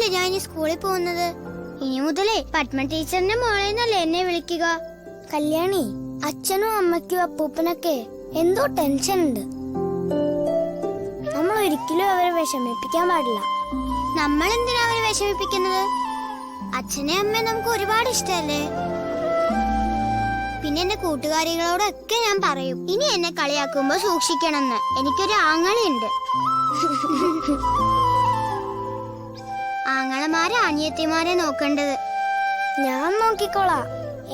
ആദ്യമായിട്ടല്ലേ ഞാൻ ഇനി സ്കൂളിൽ പോകുന്നത്. ഇനി മുതലേ പത്മ ടീച്ചറിന്റെ മോളെന്നല്ലേ എന്നെ വിളിക്കുക. കല്യാണി, അച്ഛനും അമ്മയ്ക്കും അപ്പൂപ്പനൊക്കെ എന്തോ ടെൻഷൻ ഉണ്ട്. നമ്മൾ ഒരിക്കലും അവരെ വിഷമിപ്പിക്കാൻ പാടില്ല. നമ്മൾ എന്തിനാ അവരെ വിഷമിപ്പിക്കുന്നത്? അച്ഛനെ അമ്മയെ നമുക്ക് ഒരുപാട് ഇഷ്ടല്ലേ. പിന്നെ എന്റെ കൂട്ടുകാരികളോടൊക്കെ ഞാൻ പറയും, ഇനി എന്നെ കളിയാക്കുമ്പോ സൂക്ഷിക്കണമെന്ന്. എനിക്കൊരു ആങ്ങളയുണ്ട്. ആങ്ങളമാരെ അനിയത്തിമാരെ നോക്കേണ്ടത്. ഞാൻ നോക്കിക്കോളാം.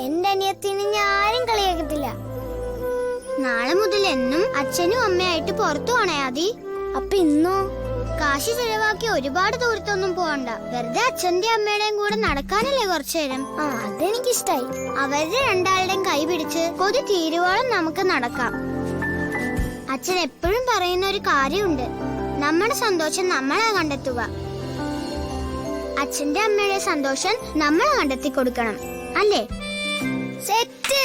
എന്റെ അനിയത്തിനെ ഞാനും കളിയാക്കത്തില്ല. നാളെ മുതൽ എന്നും അച്ഛനും അമ്മയായിട്ട് പുറത്തു പോണേ ആദി. അപ്പൊ ഇന്നോ? കാശി ചെലവാക്കി ഒരുപാട് ദൂരത്തൊന്നും പോകണ്ട. വെറുതെ അച്ഛന്റെ അമ്മയുടെയും കൂടെ നടക്കാനല്ലേ കുറച്ചു നേരം. അതെനിക്കിഷ്ടായി. അവരുടെ രണ്ടാളുടെയും കൈ പിടിച്ച് കൊതി തീരുവോളം നമുക്ക് നടക്കാം. അച്ഛൻ എപ്പോഴും പറയുന്ന ഒരു കാര്യമുണ്ട്, നമ്മുടെ സന്തോഷം നമ്മളാ കണ്ടെത്തുക. അച്ഛന്റെ അമ്മയുടെ സന്തോഷം നമ്മൾ കണ്ടെത്തി കൊടുക്കണം, അല്ലേ? സെറ്റ്.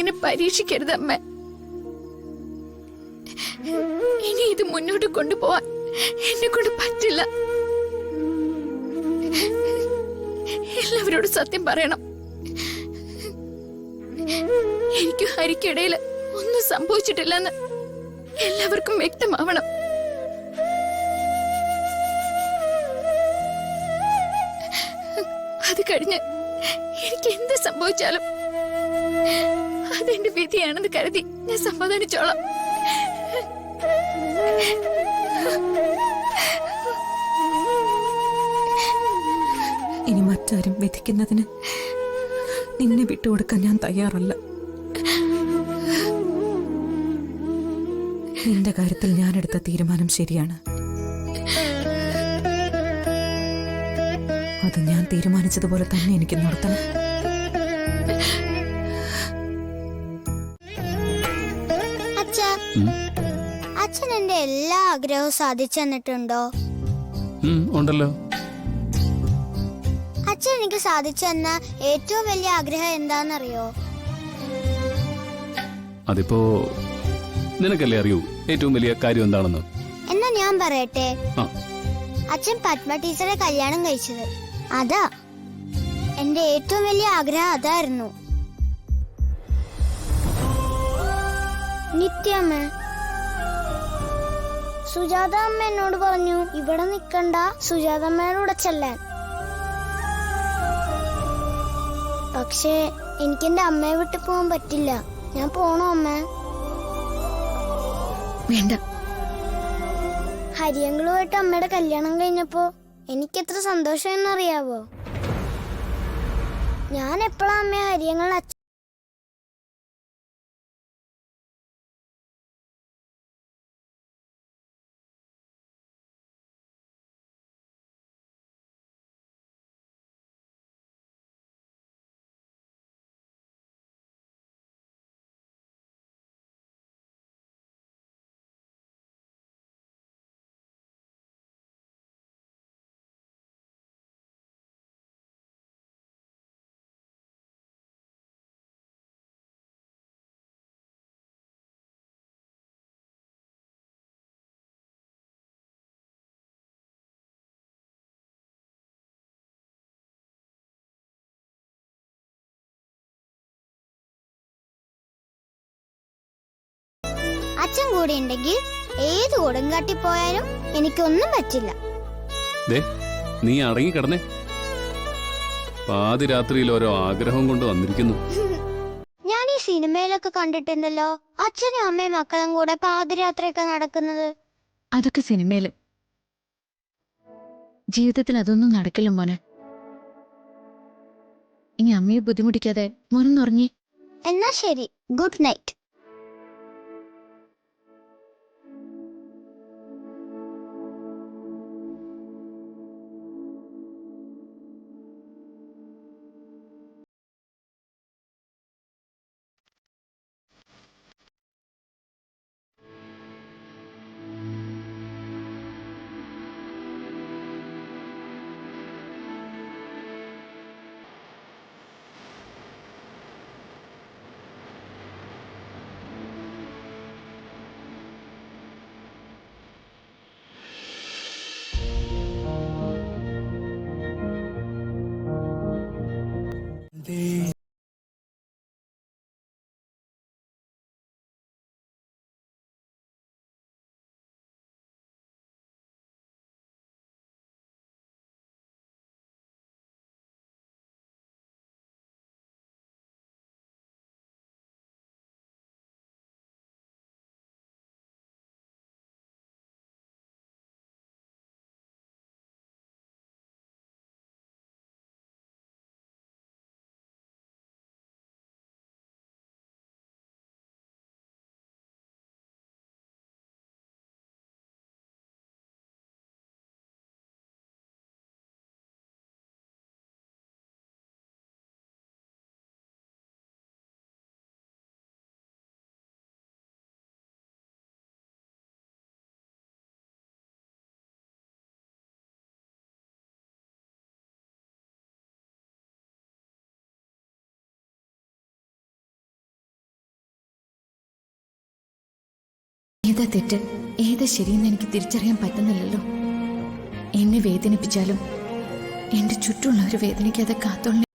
എന്നെ പരീക്ഷിക്കരുത് അമ്മ. ഇനി ഇത് മുന്നോട്ട് കൊണ്ടുപോവാൻ എന്നെ കൊണ്ട് പറ്റില്ല. എല്ലാവരോടും സത്യം പറയണം. എനിക്ക് ഹരിക്കിടയിൽ ഒന്നും സംഭവിച്ചിട്ടില്ലെന്ന് എല്ലാവർക്കും വ്യക്തമാവണം. അത് കഴിഞ്ഞ് എനിക്ക് എന്ത് സംഭവിച്ചാലും അതെന്റെ വിധിയാണെന്ന് കരുതി ഞാൻ സമാധാനിച്ചോളാം. ഇനി മറ്റാരും വിധിക്കുന്നതിന് നിന്നെ വിട്ടുകൊടുക്കാൻ ഞാൻ തയ്യാറല്ല. നിന്റെ കാര്യത്തിൽ ഞാനെടുത്ത തീരുമാനം ശരിയാണ്. അത് ഞാൻ തീരുമാനിച്ചതുപോലെ തന്നെ എനിക്ക് നടത്തണം. അച്ഛൻ എന്റെ എല്ലാ ആഗ്രഹവും സാധിച്ചു തന്നിട്ടുണ്ടോ? ഉണ്ടല്ലോ. അച്ഛൻ എനിക്ക് സാധിച്ചു തന്ന ഏറ്റവും വലിയ ആഗ്രഹം എന്താണെന്നറിയോ? അതിപ്പോ നിനക്കല്ലേ അറിയൂ ഏറ്റവും വലിയ കാര്യം എന്താണെന്ന്. എന്നാ ഞാൻ പറയട്ടെ. അച്ഛൻ പത്മ ടീച്ചറെ കല്യാണം കഴിച്ചത്. അതാ എന്റെ ഏറ്റവും വലിയ ആഗ്രഹം. അതായിരുന്നു. നിത്യമ്മ, സുജാത അമ്മ എന്നോട് പറഞ്ഞു ഇവിടെ നിക്കണ്ട, സുജാത അമ്മയുടെ കൂടെ ചെല്ലാൻ. പക്ഷേ എനിക്കെന്റെ അമ്മയെ വിട്ടു പോകാൻ പറ്റില്ല. ഞാൻ പോണോ അമ്മ? വേണ്ട. ഹരിയങ്ങളുമായിട്ട് അമ്മയുടെ കല്യാണം കഴിഞ്ഞപ്പോ എനിക്കെത്ര സന്തോഷം എന്നറിയാവോ? ഞാൻ എപ്പോഴാ അമ്മയെ ഹരിയങ്ങളുടെ അച്ഛൻ അച്ഛൻ കൂടെ ഉണ്ടെങ്കിൽ ഏത് കൊടുങ്കാട്ടി പോയാലും എനിക്കൊന്നും പറ്റില്ല. നീ അടങ്ങി കിടന്നേ. പാതിരാത്രിയിൽ ഓരോ ആഗ്രഹം കൊണ്ട് വന്നിരിക്കുന്നു. ഞാൻ ഈ സിനിമയിലൊക്കെ കണ്ടിട്ടുണ്ടല്ലോ, അച്ഛനും അമ്മയും മക്കളും കൂടെ പാതിരാത്രിയൊക്കെ നടക്കുന്നത്. അതൊക്കെ സിനിമയില്. ജീവിതത്തിൽ അതൊന്നും നടക്കില്ല മോനെ. ഇനി അമ്മയെ ബുദ്ധിമുട്ടിക്കാതെ മോനൊന്നുറങ്ങി. എന്നാ ശരി, ഗുഡ് നൈറ്റ്. ഏതാ തെറ്റ് ഏതാ ശരിയെന്ന് എനിക്ക് തിരിച്ചറിയാൻ പറ്റുന്നില്ലല്ലോ. എന്നെ വേദനിപ്പിച്ചാലും എന്റെ ചുറ്റുമുള്ളവർ വേദനിക്കാതെ കാത്തോളണം.